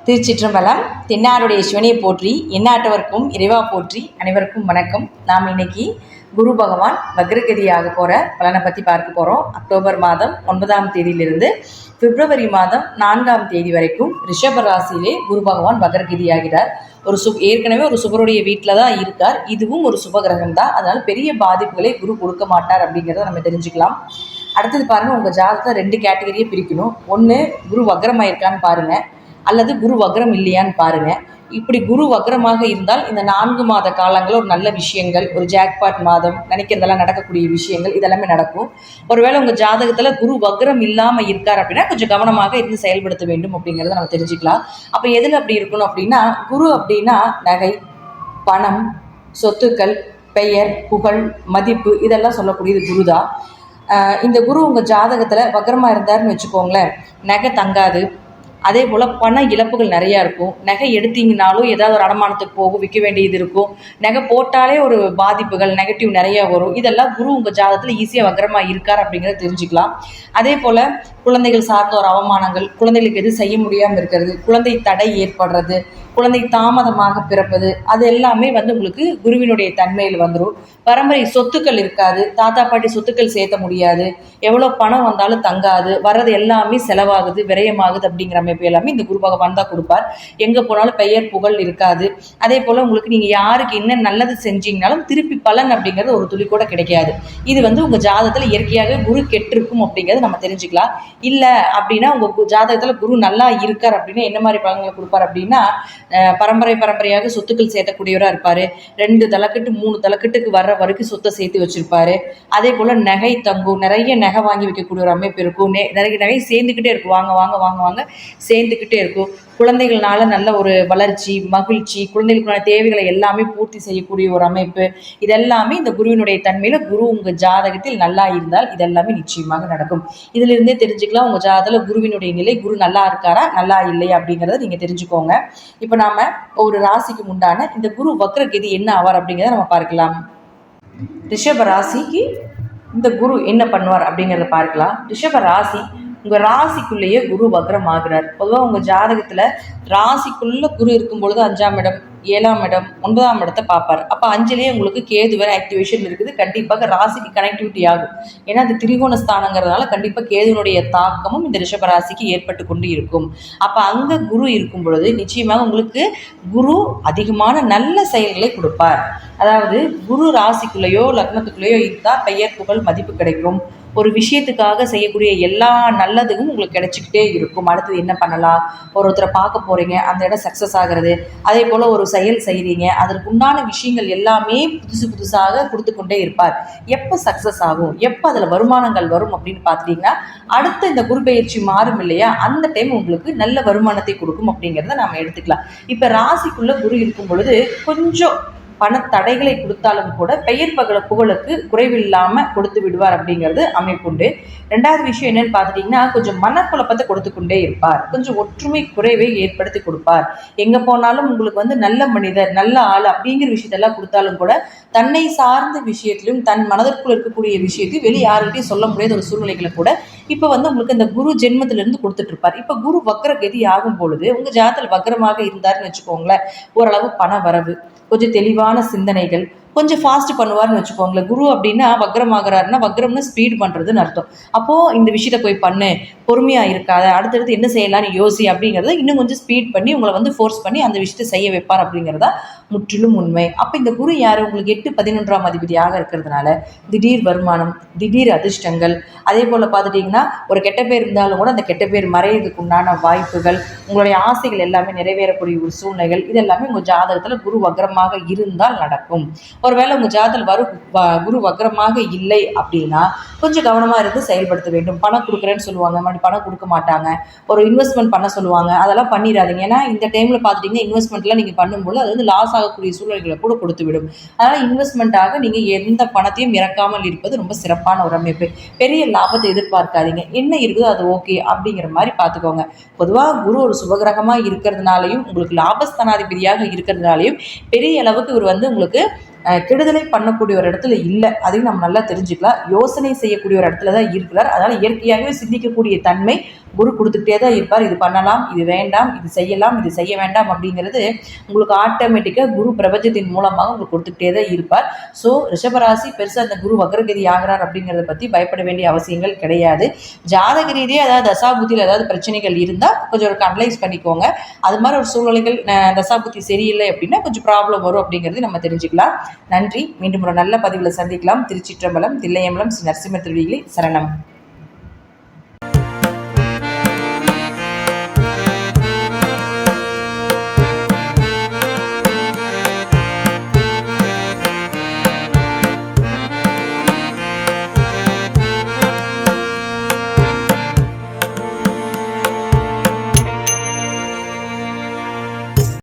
திருச்சிற்றம்பலம். தென்னாருடைய சிவனையை போற்றி, எந்நாட்டவர்க்கும் இறைவா போற்றி. அனைவருக்கும் வணக்கம். நாம் இன்னைக்கு குரு பகவான் வக்ரகதியாக போகிற பலனை பற்றி பார்க்க போகிறோம். அக்டோபர் மாதம் 9ஆம் தேதியிலிருந்து பிப்ரவரி மாதம் 4ஆம் தேதி வரைக்கும் ரிஷப ராசியிலே குரு பகவான் வக்ரகதி ஆகிறார். ஏற்கனவே ஒரு சுபருடைய வீட்டில் தான் இருக்கார். இதுவும் ஒரு சுபகிரகம் தான். அதனால் பெரிய பாதிப்புகளை குரு கொடுக்க மாட்டார் அப்படிங்கிறத நம்ம தெரிஞ்சுக்கலாம். அடுத்தது பாருங்கள், உங்கள் ஜாதகத்தை 2 கேட்டகரியை பிரிக்கணும். ஒன்று, குரு வக்ரமாயிருக்கான்னு பாருங்கள், அல்லது குரு வக்ரம் இல்லையான்னு பாருங்கள். இப்படி குரு வக்ரமாக இருந்தால் இந்த 4 மாத காலங்களில் ஒரு நல்ல விஷயங்கள், ஒரு ஜாக்பாட் மாதம், நினைக்கிறதெல்லாம் நடக்கக்கூடிய விஷயங்கள் இதெல்லாமே நடக்கும். ஒருவேளை உங்கள் ஜாதகத்தில் குரு வக்ரம் இல்லாமல் இருக்கார் அப்படின்னா கொஞ்சம் கவனமாக இருந்து செயல்படுத்த வேண்டும் அப்படிங்கிறத நம்ம தெரிஞ்சுக்கலாம். அப்போ எதில் அப்படி இருக்கணும் அப்படின்னா, குரு அப்படின்னா நகை, பணம், சொத்துக்கள், பெயர், புகழ், மதிப்பு இதெல்லாம் சொல்லக்கூடியது குரு தான். இந்த குரு உங்கள் ஜாதகத்தில் வக்ரமாக இருந்தார்னு வச்சுக்கோங்களேன், நகை தங்காது. அதே போல் பண இழப்புகள் நிறையா இருக்கும். நகை எடுத்தீங்கனாலும் ஏதாவது ஒரு அடமானத்துக்கு போகும், விற்க வேண்டியது இருக்கும். நகை போட்டாலே ஒரு பாதிப்புகள், நெகட்டிவ் நிறையா வரும். இதெல்லாம் குரு உங்கள் ஜாதகத்தில் ஈஸியாக வக்ரமாக இருக்கார் அப்படிங்கிறத தெரிஞ்சுக்கலாம். அதே போல் குழந்தைகள் சார்ந்த ஒரு அவமானங்கள், குழந்தைகளுக்கு எது செய்ய முடியாமல் இருக்கிறது, குழந்தை தடை ஏற்படுறது, குழந்தை தாமதமாக பிறப்பது, அது எல்லாமே உங்களுக்கு குருவினுடைய தன்மையில் வந்துடும். பரம்பரை சொத்துக்கள் இருக்காது, தாத்தா பாட்டி சொத்துக்கள் சேர்த்த முடியாது, எவ்வளோ பணம் வந்தாலும் தங்காது, வர்றது எல்லாமே செலவாகுது, விரயமாகுது அப்படிங்கிற அமைப்பு எல்லாமே இந்த குரு பகவான் தான் கொடுப்பார். எங்கே போனாலும் பெயர் புகழ் இருக்காது. அதே போல் உங்களுக்கு நீங்கள் யாருக்கு என்ன நல்லது செஞ்சீங்கனாலும் திருப்பி பலன் அப்படிங்கிறது ஒரு துளி கூட கிடைக்காது. இது உங்கள் ஜாதகத்தில் இயற்கையாகவே குரு கெட்டிருக்கும் அப்படிங்கிறது நம்ம தெரிஞ்சுக்கலாம். இல்லை அப்படின்னா உங்கள் ஜாதகத்தில் குரு நல்லா இருக்கார் அப்படின்னா என்ன மாதிரி பலன்களை கொடுப்பார் அப்படின்னா, பரம்பரையாக சொத்துக்கள் சேர்த்தக்கூடியவராக இருப்பார். 2 தலைக்கட்டு 3 தலைக்கட்டுக்கு வர்ற வரைக்கும் சொத்தை சேர்த்து வச்சிருப்பாரு. அதே போல் நகை தங்கும், நிறைய நகை வாங்கி வைக்கக்கூடிய ஒரு அமைப்பு இருக்கும். நிறைய நகை சேர்ந்துக்கிட்டே இருக்கும், வாங்க வாங்க வாங்க வாங்க சேர்ந்துக்கிட்டே இருக்கும். குழந்தைகள்னால நல்ல ஒரு வளர்ச்சி, மகிழ்ச்சி, குழந்தைகளுக்கான தேவைகளை எல்லாமே பூர்த்தி செய்யக்கூடிய ஒரு அமைப்பு. இதெல்லாமே இந்த குருவினுடைய தன்மையில் குரு உங்கள் ஜாதகத்தில் நல்லா இருந்தால் இதெல்லாமே நிச்சயமாக நடக்கும். இதிலிருந்தே தெரிஞ்சுக்கலாம் உங்கள் ஜாதகத்தில் குருவினுடைய நிலை, குரு நல்லா இருக்காரா நல்லா இல்லையா அப்படிங்கிறத நீங்கள் தெரிஞ்சுக்கோங்க. இப்போ நாம ஒரு ராசிக்கு உண்டான இந்த குரு வக்ரகதி என்ன ஆவார் அப்படிங்கிறத நம்ம பார்க்கலாம். ரிஷப ராசிக்கு இந்த குரு என்ன பண்ணுவார் அப்படிங்கிறத பார்க்கலாம். ரிஷப ராசி, உங்கள் ராசிக்குள்ளேயே குரு வக்ரம் ஆகிறார். பொதுவாக உங்கள் ஜாதகத்தில் ராசிக்குள்ளே குரு இருக்கும் பொழுது 5ஆம் இடம், 7ஆம் இடம், 9ஆம் இடத்தை பார்ப்பார். அப்போ 5லேயே உங்களுக்கு கேது வேறு ஆக்டிவேஷன் இருக்குது. கண்டிப்பாக ராசிக்கு கனெக்டிவிட்டி ஆகும். ஏன்னா அது திரிகோண ஸ்தானங்கிறதுனால கண்டிப்பாக கேதுனுடைய தாக்கமும் இந்த ரிஷப ராசிக்கு ஏற்பட்டு கொண்டு இருக்கும். அப்போ அங்கே குரு இருக்கும் பொழுது நிச்சயமாக உங்களுக்கு குரு அதிகமான நல்ல செயல்களை கொடுப்பார். அதாவது குரு ராசிக்குள்ளேயோ லக்னத்துக்குள்ளேயோ இருந்தால் பெயர் புகழ் மதிப்பு கிடைக்கும். ஒரு விஷயத்துக்காக செய்யக்கூடிய எல்லா நல்லதுக்கும் உங்களுக்கு கிடைச்சிக்கிட்டே இருக்கும். அடுத்தது என்ன பண்ணலாம், ஒருத்தரை பார்க்க போகிறீங்க, அந்த இடம் சக்ஸஸ் ஆகிறது. அதே போல் ஒரு செயல் செய்கிறீங்க, அதற்கு உண்டான விஷயங்கள் எல்லாமே புதுசாக கொடுத்து கொண்டே இருப்பார். எப்போ சக்ஸஸ் ஆகும், எப்போ அதில் வருமானங்கள் வரும் அப்படின்னு பார்த்துட்டிங்கன்னா, அடுத்த இந்த குரு பயிற்சி மாறும் இல்லையா, அந்த டைம் உங்களுக்கு நல்ல வருமானத்தை கொடுக்கும் அப்படிங்கிறத நாம் எடுத்துக்கலாம். இப்போ ராசிக்குள்ளே குரு இருக்கும் பொழுது கொஞ்சம் பணத்தடைகளை கொடுத்தாலும் கூட பெயர் புகழுக்கு குறைவில்லாமல் கொடுத்து விடுவார் அப்படிங்கிறது அமைப்புண்டு. 2வது விஷயம் என்னன்னு பார்த்துட்டிங்கன்னா, கொஞ்சம் மனக்குழப்பத்தை கொடுத்து கொண்டே இருப்பார். கொஞ்சம் ஒற்றுமை குறைவை ஏற்படுத்தி கொடுப்பார். எங்கே போனாலும் உங்களுக்கு நல்ல மனிதர், நல்ல ஆள் அப்படிங்கிற விஷயத்தெல்லாம் கொடுத்தாலும் கூட தன்னை சார்ந்த விஷயத்திலும் தன் மனதிற்குள் இருக்கக்கூடிய விஷயத்தையும் வெளியே யாருக்கிட்டையும் சொல்ல முடியாத ஒரு சூழ்நிலைகளை கூட இப்போ உங்களுக்கு இந்த குரு ஜென்மத்திலிருந்து கொடுத்துட்டு இருப்பார். இப்போ குரு வக்ரகதி ஆகும் பொழுது உங்கள் ஜாதகத்தில் வக்ரமாக இருந்தார்னு வச்சுக்கோங்களேன், ஓரளவு பண வரவு, கொஞ்சம் தெளிவான சிந்தனைகள், கொஞ்சம் ஃபாஸ்ட் பண்ணுவார்னு வச்சுக்கோங்களேன். குரு அப்படின்னா வக்ரமாகறாருன்னா, வக்ரம்னு ஸ்பீட் பண்ணுறதுன்னு அர்த்தம். அப்போது இந்த விஷயத்தை போய் பண்ணு, பொறுமையாக இருக்காத, அடுத்தடுத்து என்ன செய்யலான்னு யோசி அப்படிங்கிறத இன்னும் கொஞ்சம் ஸ்பீட் பண்ணி உங்களை ஃபோர்ஸ் பண்ணி அந்த விஷயத்தை செய்ய வைப்பார் அப்படிங்கிறதா முற்றிலும் உண்மை. அப்போ இந்த குரு யார், உங்களுக்கு 8, 11ஆம் அதிபதியாக இருக்கிறதுனால திடீர் வருமானம், திடீர் அதிர்ஷ்டங்கள், அதே போல் பார்த்துட்டிங்கன்னா ஒரு கெட்ட பேர் இருந்தாலும் கூட அந்த கெட்ட பேர் மறையிறதுக்கு உண்டான வாய்ப்புகள், உங்களுடைய ஆசைகள் எல்லாமே நிறைவேறக்கூடிய ஒரு சூழ்நிலைகள், இதெல்லாமே உங்கள் ஜாதகத்தில் குரு வக்ரமாக இருந்தால் நடக்கும். ஒருவேளை உங்கள் ஜாதகத்தில் குரு வக்ரமாக இல்லை அப்படின்னா கொஞ்சம் கவனமாக இருந்து செயல்படுத்த வேண்டும். பணம் கொடுக்குறேன்னு சொல்லுவாங்க, மறுபடியும் பணம் கொடுக்க மாட்டாங்க. ஒரு இன்வெஸ்ட்மெண்ட் பண்ண சொல்லுவாங்க, அதெல்லாம் பண்ணிடாதீங்க. ஏன்னா இந்த டைமில் பார்த்துட்டிங்கன்னா இன்வெஸ்ட்மெண்ட்லாம் நீங்கள் பண்ணும்போது அது லாஸ் ஆகக்கூடிய சூழ்நிலைகளை கூட கொடுத்து விடும். அதனால் இன்வெஸ்ட்மெண்ட்டாக நீங்கள் எந்த பணத்தையும் இறக்காமல் இருப்பது ரொம்ப சிறப்பான ஒரு அமைப்பு. பெரிய லாபத்தை எதிர்பார்க்காதீங்க, என்ன இருக்குதோ அது ஓகே அப்படிங்கிற மாதிரி பார்த்துக்கோங்க. பொதுவாக குரு ஒரு சுபகிரகமாக இருக்கிறதுனாலையும் உங்களுக்கு லாபஸ்தானாதிபதியாக இருக்கிறதுனாலையும் பெரிய அளவுக்கு இவர் உங்களுக்கு கெடுதலை பண்ணக்கூடிய ஒரு இடத்துல இல்லை. அதையும் நம்ம நல்லா தெரிஞ்சுக்கலாம். யோசனை செய்யக்கூடிய ஒரு இடத்துல தான் இருக்கிறார். அதனால் இயற்கையாகவே சிந்திக்கக்கூடிய தன்மை குரு கொடுத்துக்கிட்டே தான் இருப்பார். இது பண்ணலாம், இது வேண்டாம், இது செய்யலாம், இது செய்ய வேண்டாம் அப்படிங்கிறது உங்களுக்கு ஆட்டோமேட்டிக்காக குரு பிரபஞ்சத்தின் மூலமாக உங்களுக்கு கொடுத்துக்கிட்டே தான் இருப்பார். ஸோ ரிஷபராசி பெருசாக அந்த குரு வக்ரகதி ஆகிறார் அப்படிங்கிறத பற்றி பயப்பட வேண்டிய அவசியங்கள் கிடையாது. ஜாதக ரீதியாக ஏதாவது தசாபுத்தியில் ஏதாவது பிரச்சனைகள் இருந்தால் கொஞ்சம் ஒரு அனலைஸ் பண்ணிக்கோங்க. அது மாதிரி ஒரு சூழ்நிலைகள் தசாபுத்தி சரியில்லை அப்படின்னா கொஞ்சம் ப்ராப்ளம் வரும் அப்படிங்கிறது நம்ம தெரிஞ்சுக்கலாம். நன்றி. மீண்டும் ஒரு நல்ல பதிவில் சந்திக்கலாம். திருச்சிற்றம்பலம், தில்லையம்பலம், ஸ்ரீ நரசிம்ம திருவிகளே சரணம்.